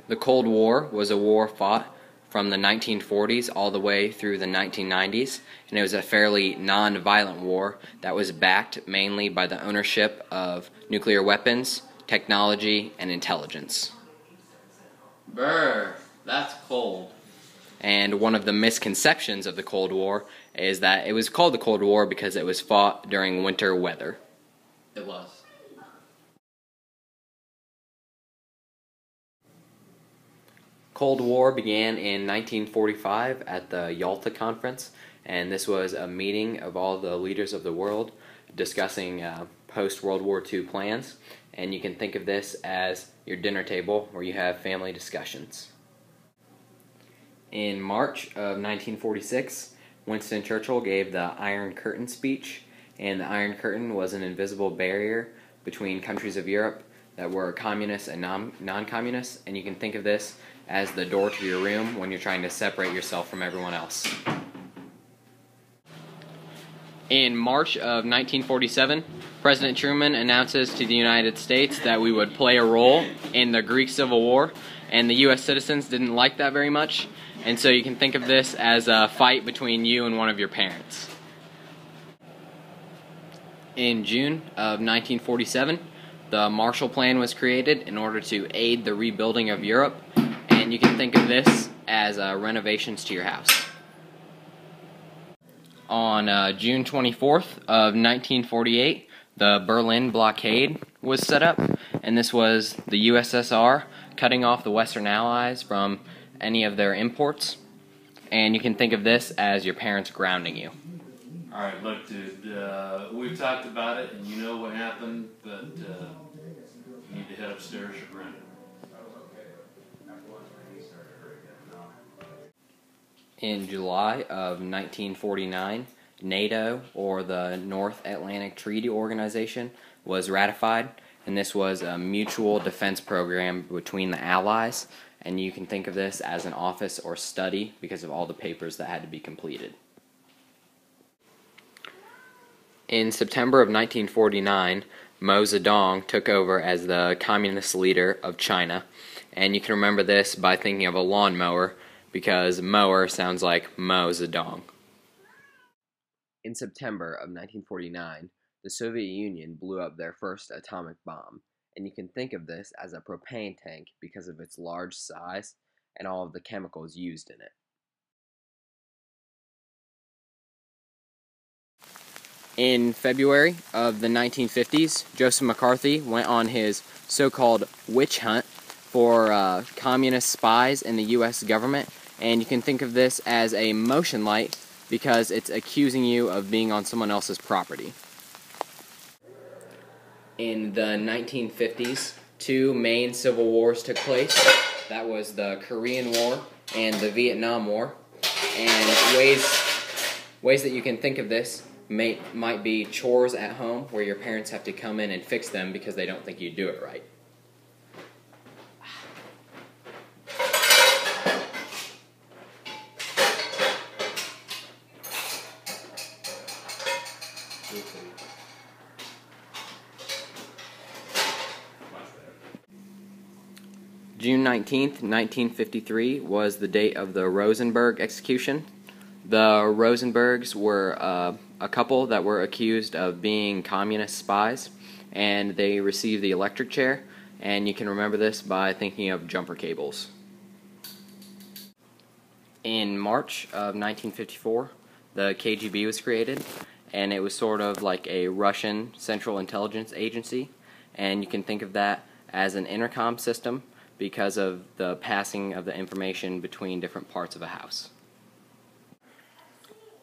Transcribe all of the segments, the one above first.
The Cold War was a war fought from the 1940s all the way through the 1990s, and it was a fairly non-violent war that was backed mainly by the ownership of nuclear weapons, technology, and intelligence. Brr, that's cold. And one of the misconceptions of the Cold War is that it was called the Cold War because it was fought during winter weather. It was. Cold War began in 1945 at the Yalta Conference, and this was a meeting of all the leaders of the world discussing post-World War II plans, and you can think of this as your dinner table where you have family discussions. In March of 1946, Winston Churchill gave the Iron Curtain speech, and the Iron Curtain was an invisible barrier between countries of Europe that were communist and non-communist, and you can think of this as the door to your room when you're trying to separate yourself from everyone else. In March of 1947, President Truman announces to the United States that we would play a role in the Greek Civil War, and the U.S. citizens didn't like that very much, and so you can think of this as a fight between you and one of your parents. In June of 1947, the Marshall Plan was created in order to aid the rebuilding of Europe, and you can think of this as renovations to your house. On June 24th of 1948, the Berlin Blockade was set up, and this was the USSR cutting off the Western Allies from any of their imports, and you can think of this as your parents grounding you. Alright, look dude, we've talked about it and you know what happened, but you need to head upstairs or grounded. In July of 1949, NATO, or the North Atlantic Treaty Organization, was ratified, and this was a mutual defense program between the Allies, and you can think of this as an office or study because of all the papers that had to be completed. In September of 1949, Mao Zedong took over as the communist leader of China, and you can remember this by thinking of a lawnmower, because mower sounds like Mao Zedong. In September of 1949, the Soviet Union blew up their first atomic bomb, and you can think of this as a propane tank because of its large size and all of the chemicals used in it. In February of the 1950s, Joseph McCarthy went on his so-called witch hunt for communist spies in the U.S. government, and you can think of this as a motion light because it's accusing you of being on someone else's property. In the 1950s, two main civil wars took place. That was the Korean War and the Vietnam War, and ways that you can think of this might be chores at home where your parents have to come in and fix them because they don't think you do it right. June 19th, 1953 was the date of the Rosenberg execution. The Rosenbergs were a couple that were accused of being communist spies, and they received the electric chair, and you can remember this by thinking of jumper cables. In March of 1954, the KGB was created, and it was sort of like a Russian Central Intelligence Agency, and you can think of that as an intercom system because of the passing of the information between different parts of a house.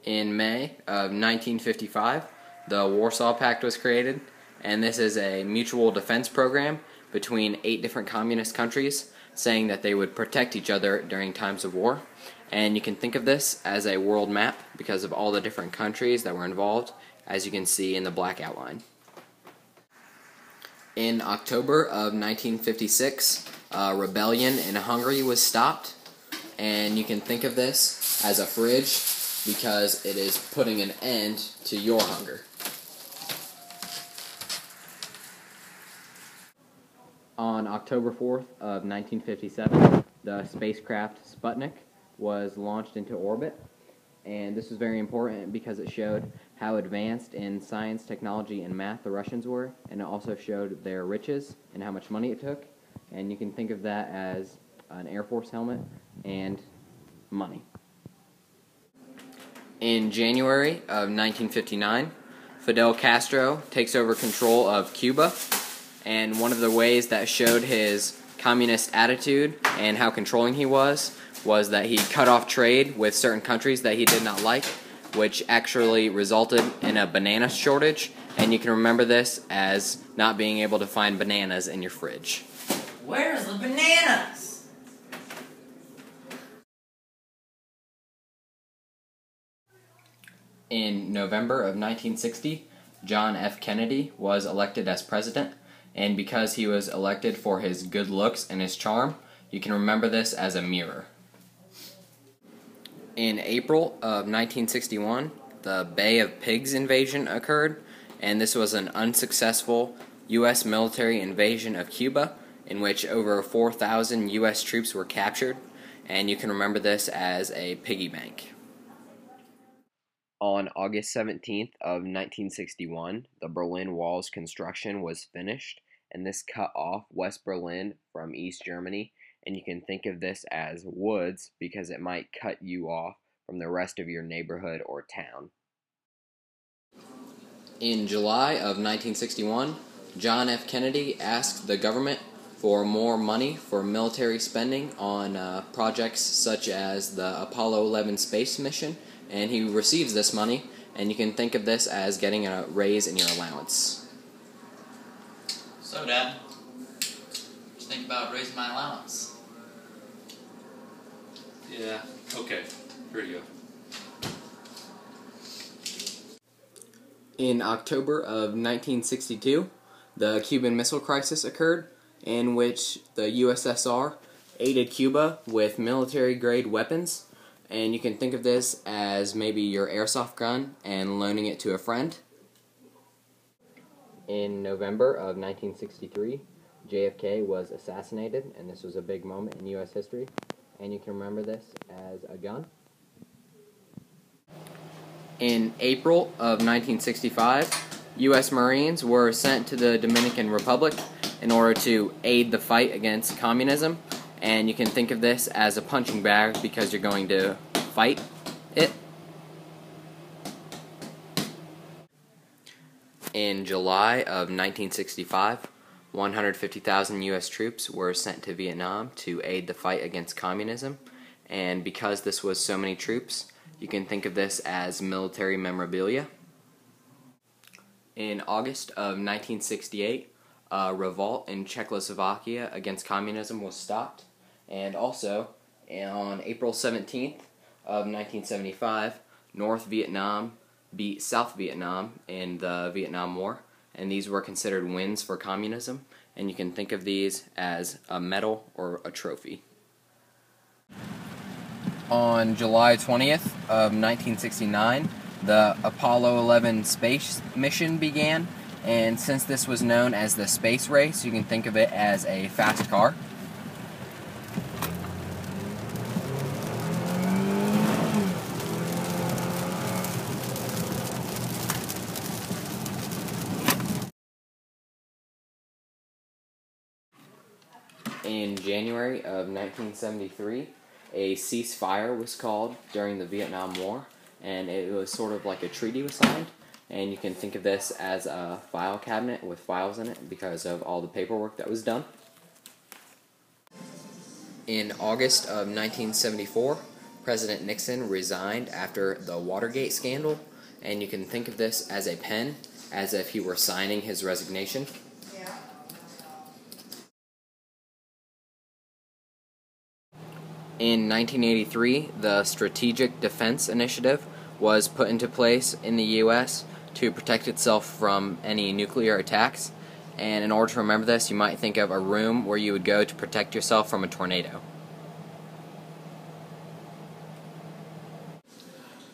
In May of 1955, the Warsaw Pact was created, and this is a mutual defense program between 8 different communist countries saying that they would protect each other during times of war. And you can think of this as a world map because of all the different countries that were involved, as you can see in the black outline. In October of 1956, a rebellion in Hungary was stopped, and you can think of this as a fridge because it is putting an end to your hunger. On October 4th of 1957, the spacecraft Sputnik was launched into orbit, and this was very important because it showed how advanced in science, technology, and math the Russians were, and it also showed their riches and how much money it took, and you can think of that as an Air Force helmet and money. In January of 1959, Fidel Castro takes over control of Cuba, and one of the ways that showed his communist attitude and how controlling he was that he cut off trade with certain countries that he did not like, which actually resulted in a banana shortage, and you can remember this as not being able to find bananas in your fridge. Where's the bananas? In November of 1960, John F. Kennedy was elected as president, and because he was elected for his good looks and his charm, you can remember this as a mirror. In April of 1961, the Bay of Pigs invasion occurred, and this was an unsuccessful U.S. military invasion of Cuba, in which over 4,000 U.S. troops were captured, and you can remember this as a piggy bank. On August 17th of 1961, the Berlin Wall's construction was finished, and this cut off West Berlin from East Germany, and you can think of this as woods because it might cut you off from the rest of your neighborhood or town. In July of 1961, John F. Kennedy asked the government for more money for military spending on projects such as the Apollo 11 space mission, and he receives this money, and you can think of this as getting a raise in your allowance. So, Dad, just think about raising my allowance. Yeah, okay. Here you go. In October of 1962, the Cuban Missile Crisis occurred, in which the USSR aided Cuba with military-grade weapons, and you can think of this as maybe your airsoft gun and loaning it to a friend. In November of 1963, JFK was assassinated, and this was a big moment in U.S. history, and you can remember this as a gun. In April of 1965, U.S. Marines were sent to the Dominican Republic in order to aid the fight against communism, and you can think of this as a punching bag because you're going to fight it. In July of 1965, 150,000 U.S. troops were sent to Vietnam to aid the fight against communism, and because this was so many troops, you can think of this as military memorabilia. In August of 1968, a revolt in Czechoslovakia against communism was stopped, and also on April 17th of 1975, North Vietnam beat South Vietnam in the Vietnam War, and these were considered wins for communism, and you can think of these as a medal or a trophy. On July 20th of 1969, the Apollo 11 space mission began, and since this was known as the space race, you can think of it as a fast car. In January of 1973, a ceasefire was called during the Vietnam War, and it was sort of like a treaty was signed, and you can think of this as a file cabinet with files in it because of all the paperwork that was done. In August of 1974, President Nixon resigned after the Watergate scandal, and you can think of this as a pen, as if he were signing his resignation. In 1983, the Strategic Defense Initiative was put into place in the U.S. to protect itself from any nuclear attacks. And in order to remember this, you might think of a room where you would go to protect yourself from a tornado.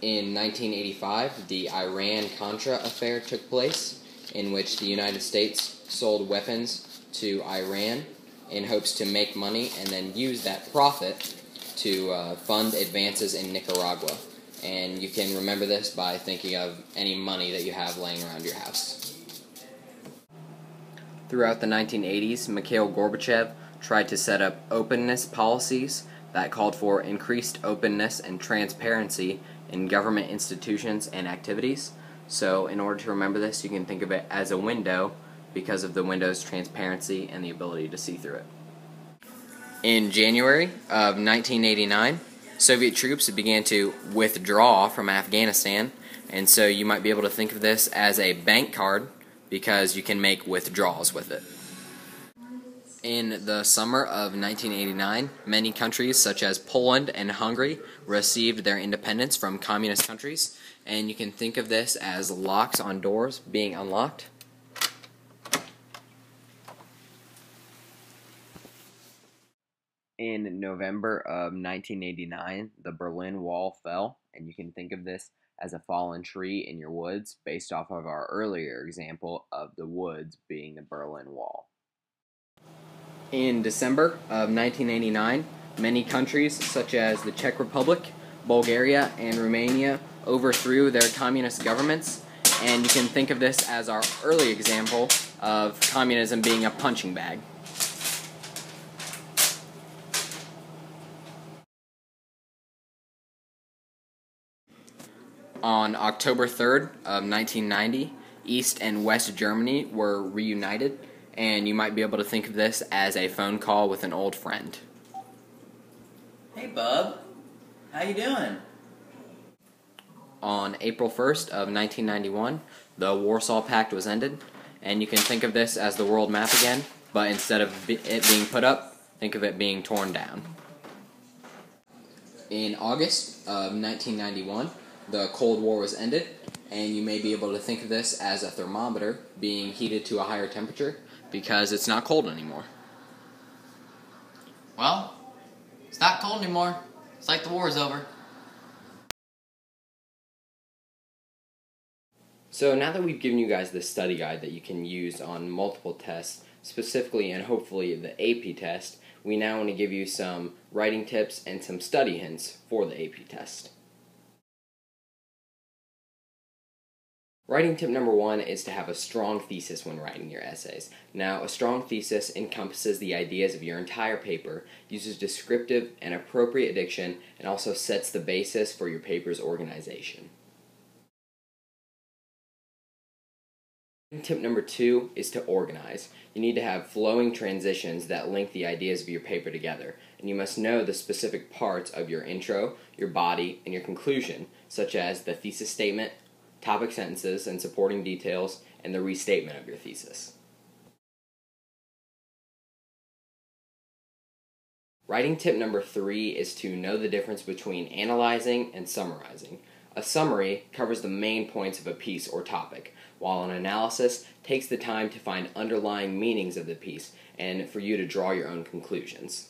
In 1985, the Iran-Contra affair took place, in which the United States sold weapons to Iran in hopes to make money and then use that profit to fund advances in Nicaragua. And you can remember this by thinking of any money that you have laying around your house. Throughout the 1980s, Mikhail Gorbachev tried to set up openness policies that called for increased openness and transparency in government institutions and activities. So in order to remember this, you can think of it as a window because of the window's transparency and the ability to see through it. In January of 1989, Soviet troops began to withdraw from Afghanistan, and so you might be able to think of this as a bank card because you can make withdrawals with it. In the summer of 1989, many countries such as Poland and Hungary received their independence from communist countries, and you can think of this as locks on doors being unlocked. In November of 1989, the Berlin Wall fell, and you can think of this as a fallen tree in your woods based off of our earlier example of the woods being the Berlin Wall. In December of 1989, many countries such as the Czech Republic, Bulgaria, and Romania overthrew their communist governments, and you can think of this as our early example of communism being a punching bag. On October 3rd of 1990, East and West Germany were reunited, and you might be able to think of this as a phone call with an old friend. Hey, bub. How you doing? On April 1st of 1991, the Warsaw Pact was ended, and you can think of this as the world map again, but instead of it being put up, think of it being torn down. In August of 1991, the Cold War was ended, and you may be able to think of this as a thermometer being heated to a higher temperature because it's not cold anymore. Well, it's not cold anymore. It's like the war is over. So now that we've given you guys this study guide that you can use on multiple tests, specifically and hopefully the AP test, we now want to give you some writing tips and some study hints for the AP test. Writing tip number 1 is to have a strong thesis when writing your essays. Now, a strong thesis encompasses the ideas of your entire paper, uses descriptive and appropriate diction, and also sets the basis for your paper's organization. Tip number 2 is to organize. You need to have flowing transitions that link the ideas of your paper together, and you must know the specific parts of your intro, your body, and your conclusion, such as the thesis statement, topic sentences and supporting details, and the restatement of your thesis. Writing tip number 3 is to know the difference between analyzing and summarizing. A summary covers the main points of a piece or topic, while an analysis takes the time to find underlying meanings of the piece and for you to draw your own conclusions.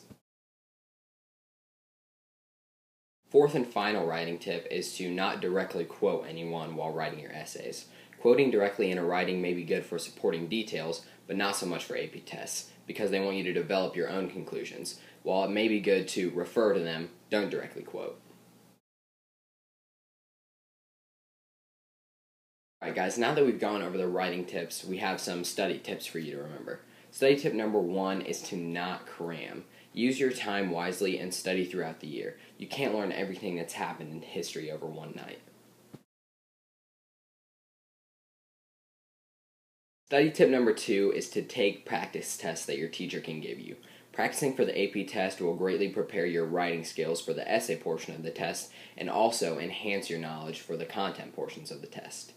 Fourth and final writing tip is to not directly quote anyone while writing your essays. Quoting directly in a writing may be good for supporting details, but not so much for AP tests, because they want you to develop your own conclusions. While it may be good to refer to them, don't directly quote. Alright guys, now that we've gone over the writing tips, we have some study tips for you to remember. Study tip number 1 is to not cram. Use your time wisely and study throughout the year. You can't learn everything that's happened in history over one night. Study tip number 2 is to take practice tests that your teacher can give you. Practicing for the AP test will greatly prepare your writing skills for the essay portion of the test and also enhance your knowledge for the content portions of the test.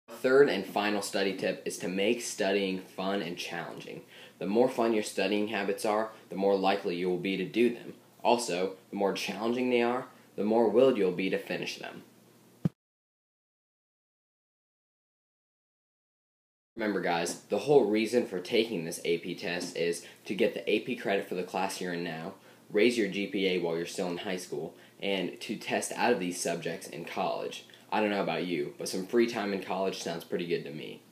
Third and final study tip is to make studying fun and challenging. The more fun your studying habits are, the more likely you will be to do them. Also, the more challenging they are, the more willed you'll be to finish them. Remember guys, the whole reason for taking this AP test is to get the AP credit for the class you're in now, raise your GPA while you're still in high school, and to test out of these subjects in college. I don't know about you, but some free time in college sounds pretty good to me.